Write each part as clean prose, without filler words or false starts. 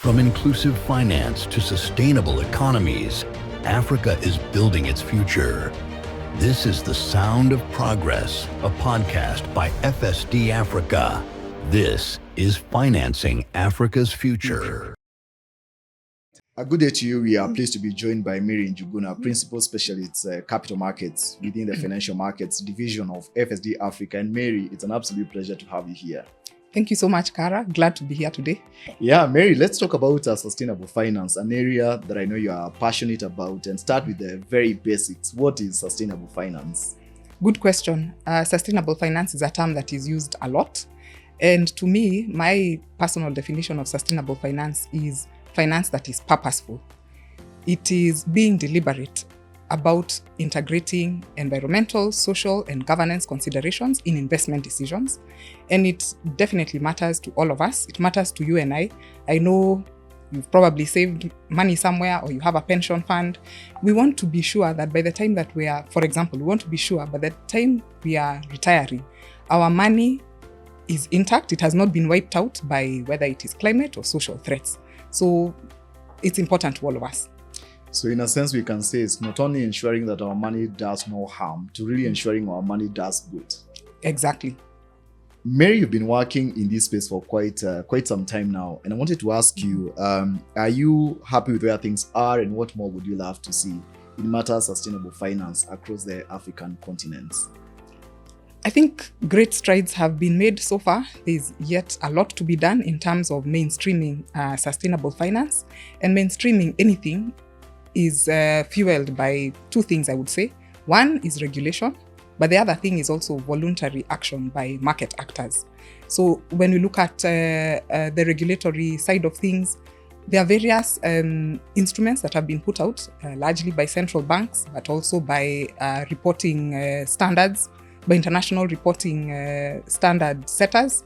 From inclusive finance to sustainable economies, Africa is building its future. This is The Sound of Progress, a podcast by FSD Africa. This is Financing Africa's Future. A good day to you. We are pleased to be joined by Mary Njuguna, Principal Specialist Capital Markets within the Financial Markets Division of FSD Africa. And Mary, it's an absolute pleasure to have you here. Thank you so much, Kara. Glad to be here today. Yeah, Mary, let's talk about sustainable finance, an area that I know you are passionate about, and start with the very basics. What is sustainable finance? Good question. Sustainable finance is a term that is used a lot. And to me, my personal definition of sustainable finance is finance that is purposeful. It is being deliberate about integrating environmental, social, and governance considerations in investment decisions. And it definitely matters to all of us. It matters to you and I. I know you've probably saved money somewhere or you have a pension fund. We want to be sure that by the time that we are, for example, we want to be sure by the time we are retiring, our money is intact. It has not been wiped out by whether it is climate or social threats. So it's important to all of us. So in a sense, we can say it's not only ensuring that our money does no harm, to really ensuring our money does good. Exactly. Mary, you've been working in this space for quite some time now. And I wanted to ask you, are you happy with where things are, and what more would you love to see in matters of sustainable finance across the African continent? I think great strides have been made so far. There's yet a lot to be done in terms of mainstreaming sustainable finance. And mainstreaming anything is fueled by two things, I would say. One is regulation, but the other thing is also voluntary action by market actors. So when we look at the regulatory side of things, there are various instruments that have been put out, largely by central banks, but also by reporting standards, by international reporting standard setters.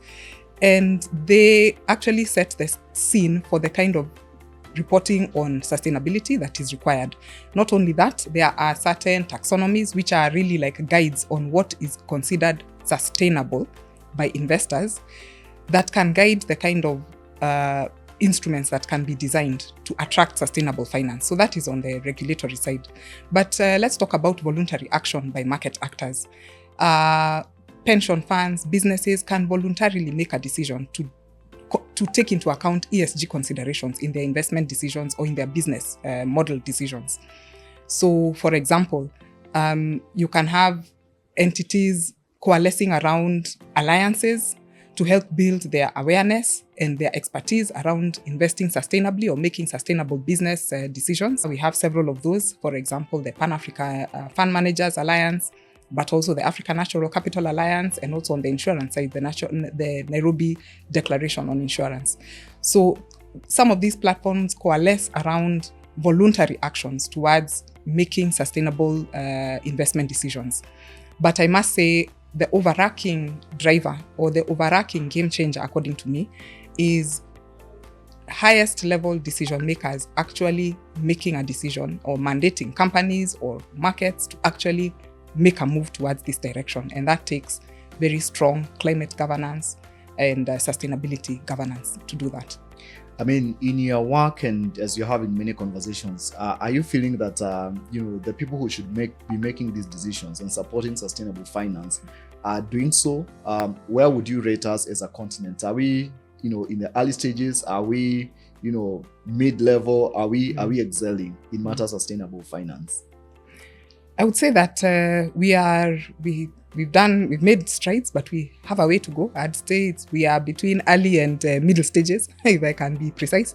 And they actually set the scene for the kind of reporting on sustainability that is required. Not only that, there are certain taxonomies which are really like guides on what is considered sustainable by investors that can guide the kind of instruments that can be designed to attract sustainable finance. So that is on the regulatory side. But let's talk about voluntary action by market actors. Pension funds, businesses can voluntarily make a decision to take into account ESG considerations in their investment decisions or in their business model decisions. So, for example, you can have entities coalescing around alliances to help build their awareness and their expertise around investing sustainably or making sustainable business decisions. We have several of those, for example, the Pan-Africa Fund Managers Alliance, but also the African Natural Capital Alliance, and also on the insurance side, the Nairobi Declaration on Insurance. So some of these platforms coalesce around voluntary actions towards making sustainable investment decisions. But I must say the overarching driver or the overarching game changer, according to me, is highest level decision makers actually making a decision or mandating companies or markets to actually make a move towards this direction. And that takes very strong climate governance and sustainability governance to do that. I mean, in your work and as you're having many conversations, are you feeling that the people who should be making these decisions and supporting sustainable finance are doing so? Where would you rate us as a continent? Are we, in the early stages? Are we, mid-level? Are we excelling in matters of sustainable finance? I would say that we've made strides, but we have a way to go. I'd say we are between early and middle stages, if I can be precise.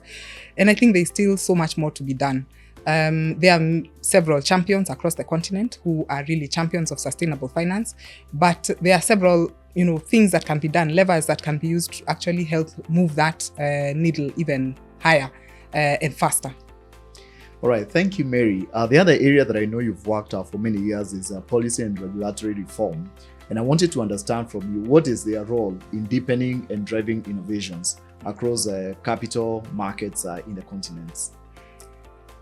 And I think there's still so much more to be done. There are several champions across the continent who are really champions of sustainable finance, but there are several things that can be done, levers that can be used to actually help move that needle even higher and faster. All right, thank you, Mary. The other area that I know you've worked on for many years is policy and regulatory reform. And I wanted to understand from you, what is their role in deepening and driving innovations across capital markets in the continents?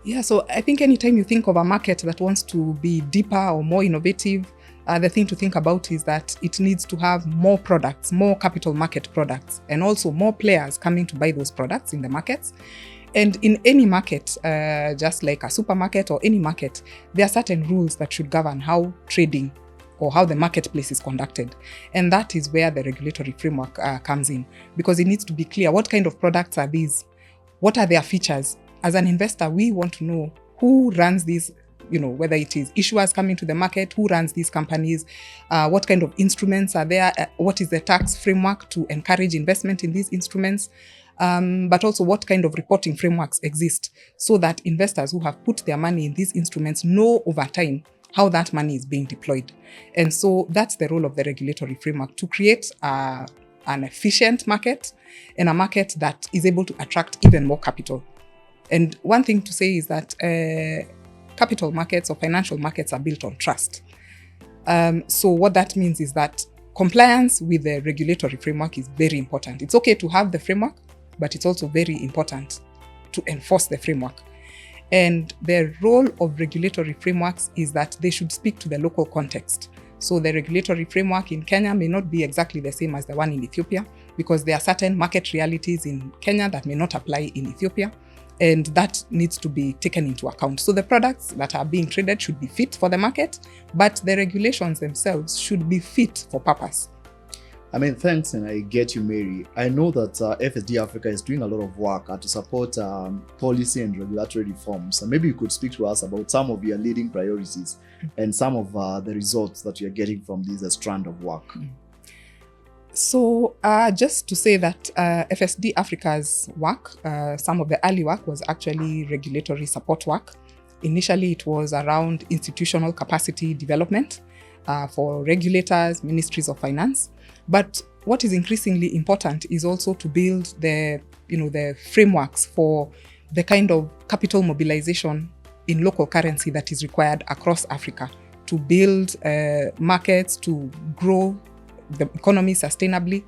Yeah, so I think anytime you think of a market that wants to be deeper or more innovative, the thing to think about is that it needs to have more products, more capital market products, and also more players coming to buy those products in the markets. And in any market, just like a supermarket or any market, there are certain rules that should govern how trading or how the marketplace is conducted. And that is where the regulatory framework comes in, because it needs to be clear what kind of products are these, what are their features. As an investor, we want to know who runs these, whether it is issuers coming to the market, who runs these companies, what kind of instruments are there, what is the tax framework to encourage investment in these instruments, but also what kind of reporting frameworks exist, so that investors who have put their money in these instruments know over time how that money is being deployed. And so that's the role of the regulatory framework, to create an efficient market, and a market that is able to attract even more capital. And one thing to say is that capital markets or financial markets are built on trust. So what that means is that compliance with the regulatory framework is very important. It's okay to have the framework, but it's also very important to enforce the framework. And the role of regulatory frameworks is that they should speak to the local context. So the regulatory framework in Kenya may not be exactly the same as the one in Ethiopia, because there are certain market realities in Kenya that may not apply in Ethiopia. And that needs to be taken into account. So the products that are being traded should be fit for the market, but the regulations themselves should be fit for purpose. Thanks, and I get you, Mary. I know that FSD Africa is doing a lot of work to support policy and regulatory reforms. And maybe you could speak to us about some of your leading priorities and some of the results that you're getting from this strand of work. So just to say that FSD Africa's work, some of the early work was actually regulatory support work. Initially, it was around institutional capacity development for regulators, ministries of finance. But what is increasingly important is also to build the frameworks for the kind of capital mobilization in local currency that is required across Africa to build markets, to grow the economy sustainably.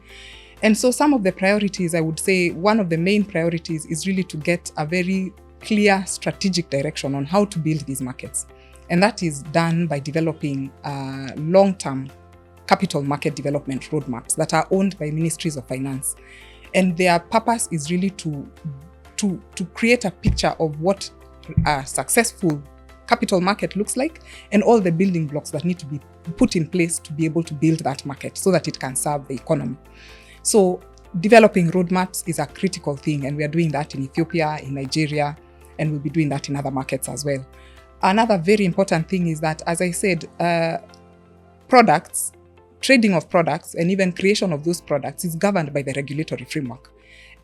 And so some of the priorities, I would say one of the main priorities is really to get a very clear strategic direction on how to build these markets. And that is done by developing long-term capital market development roadmaps that are owned by ministries of finance. And their purpose is really to create a picture of what a successful capital market looks like, and all the building blocks that need to be put in place to be able to build that market so that it can serve the economy. So developing roadmaps is a critical thing, and we are doing that in Ethiopia, in Nigeria, and we'll be doing that in other markets as well. Another very important thing is that, as I said, products, trading of products, and even creation of those products is governed by the regulatory framework.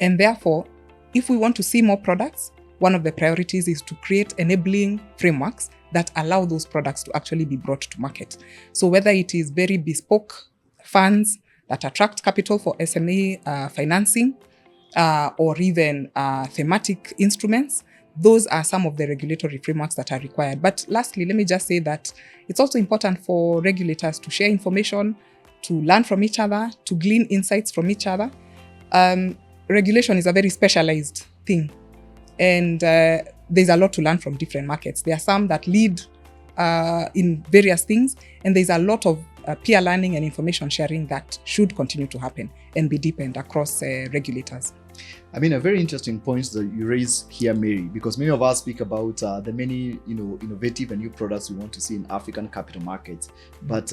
And therefore, if we want to see more products, one of the priorities is to create enabling frameworks that allow those products to actually be brought to market. So whether it is very bespoke funds that attract capital for SME financing, or even thematic instruments, those are some of the regulatory frameworks that are required. But lastly, let me just say that it's also important for regulators to share information, to learn from each other, to glean insights from each other. Regulation is a very specialized thing. And there's a lot to learn from different markets. There are some that lead in various things, and there's a lot of peer learning and information sharing that should continue to happen and be deepened across regulators. A very interesting point that you raise here, Mary, because many of us speak about the many innovative and new products we want to see in African capital markets, but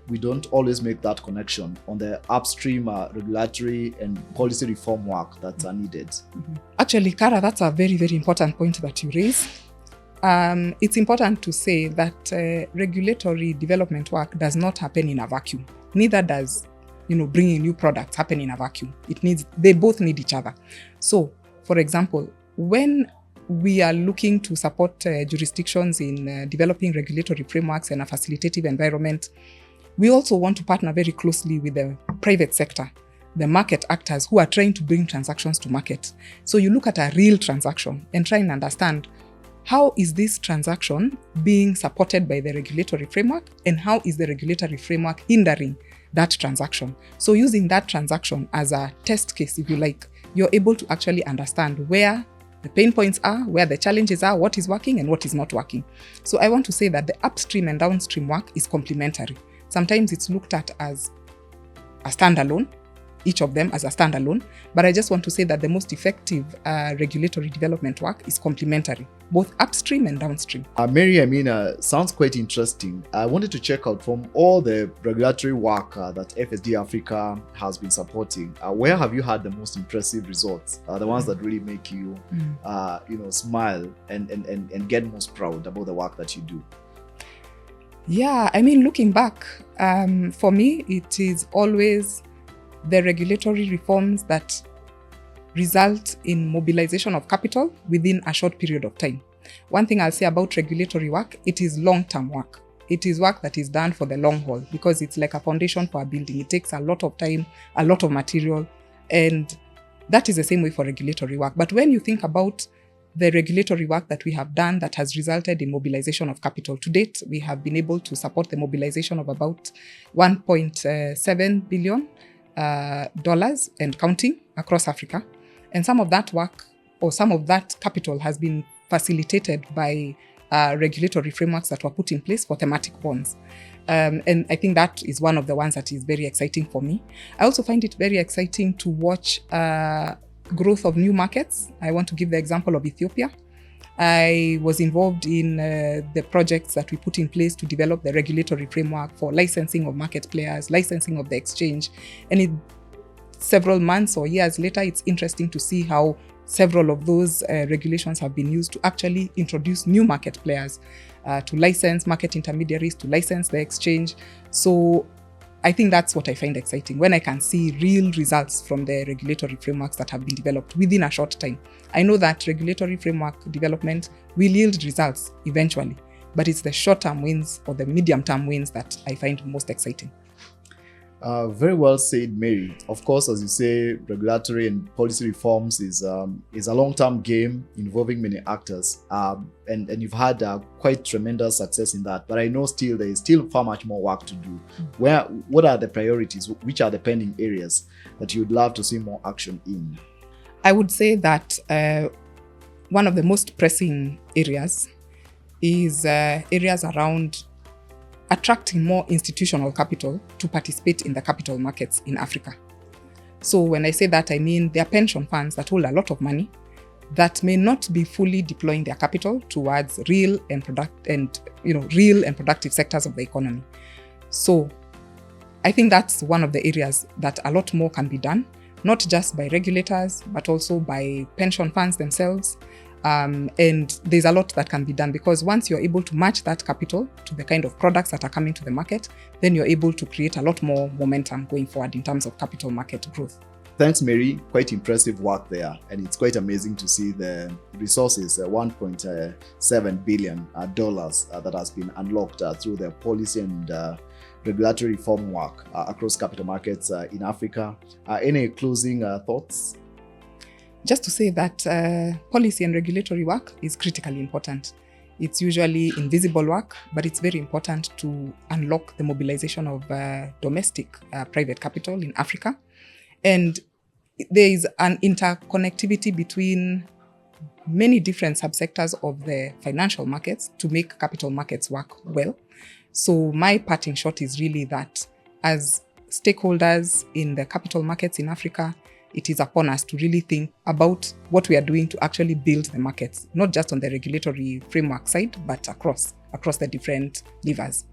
we don't always make that connection on the upstream regulatory and policy reform work that's needed. Actually, Kara, that's a very, very important point that you raise. It's important to say that regulatory development work does not happen in a vacuum. Neither does bringing new products happen in a vacuum. They both need each other. So, for example, when we are looking to support jurisdictions in developing regulatory frameworks and a facilitative environment, we also want to partner very closely with the private sector, the market actors who are trying to bring transactions to market. So you look at a real transaction and try and understand, how is this transaction being supported by the regulatory framework, and how is the regulatory framework hindering that transaction? So using that transaction as a test case, if you like, you're able to actually understand where the pain points are, where the challenges are, what is working and what is not working. So I want to say that the upstream and downstream work is complementary. Sometimes it's looked at as a standalone, each of them as a standalone. But I just want to say that the most effective regulatory development work is complementary, both upstream and downstream. Mary, sounds quite interesting. I wanted to check out from all the regulatory work that FSD Africa has been supporting, where have you had the most impressive results? The ones that really make you, smile and get most proud about the work that you do? Yeah, I mean, looking back, for me, it is always the regulatory reforms that result in mobilization of capital within a short period of time. One thing I'll say about regulatory work, it is long-term work. It is work that is done for the long haul because it's like a foundation for a building. It takes a lot of time, a lot of material, and that is the same way for regulatory work. But when you think about the regulatory work that we have done that has resulted in mobilization of capital, to date, we have been able to support the mobilization of about $1.7 billion and counting across Africa. And some of that work or some of that capital has been facilitated by regulatory frameworks that were put in place for thematic bonds. And I think that is one of the ones that is very exciting for me. I also find it very exciting to watch growth of new markets. I want to give the example of Ethiopia. I was involved in the projects that we put in place to develop the regulatory framework for licensing of market players, licensing of the exchange. And several months or years later, it's interesting to see how several of those regulations have been used to actually introduce new market players, to license market intermediaries, to license the exchange. So I think that's what I find exciting, when I can see real results from the regulatory frameworks that have been developed within a short time. I know that regulatory framework development will yield results eventually, but it's the short-term wins or the medium-term wins that I find most exciting. Very well said, Mary. Of course, as you say, regulatory and policy reforms is a long-term game involving many actors, and you've had quite tremendous success in that. But I know there is still far much more work to do. What are the priorities? Which are the pending areas that you'd love to see more action in? I would say that one of the most pressing areas is areas around attracting more institutional capital to participate in the capital markets in Africa. So when I say that, I mean there are pension funds that hold a lot of money that may not be fully deploying their capital towards real and productive sectors of the economy. So I think that's one of the areas that a lot more can be done, not just by regulators, but also by pension funds themselves. And there's a lot that can be done, because once you're able to match that capital to the kind of products that are coming to the market, then you're able to create a lot more momentum going forward in terms of capital market growth. Thanks, Mary. Quite impressive work there. And it's quite amazing to see the resources, $1.7 billion that has been unlocked through the policy and regulatory reform work across capital markets in Africa. Any closing thoughts? Just to say that policy and regulatory work is critically important. It's usually invisible work, but it's very important to unlock the mobilization of domestic private capital in Africa. And there is an interconnectivity between many different subsectors of the financial markets to make capital markets work well. So my parting shot is really that as stakeholders in the capital markets in Africa, it is upon us to really think about what we are doing to actually build the markets, not just on the regulatory framework side, but across the different levers.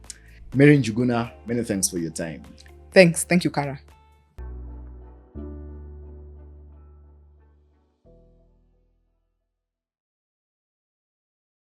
Mary Njuguna, many thanks for your time. Thanks. Thank you, Kara.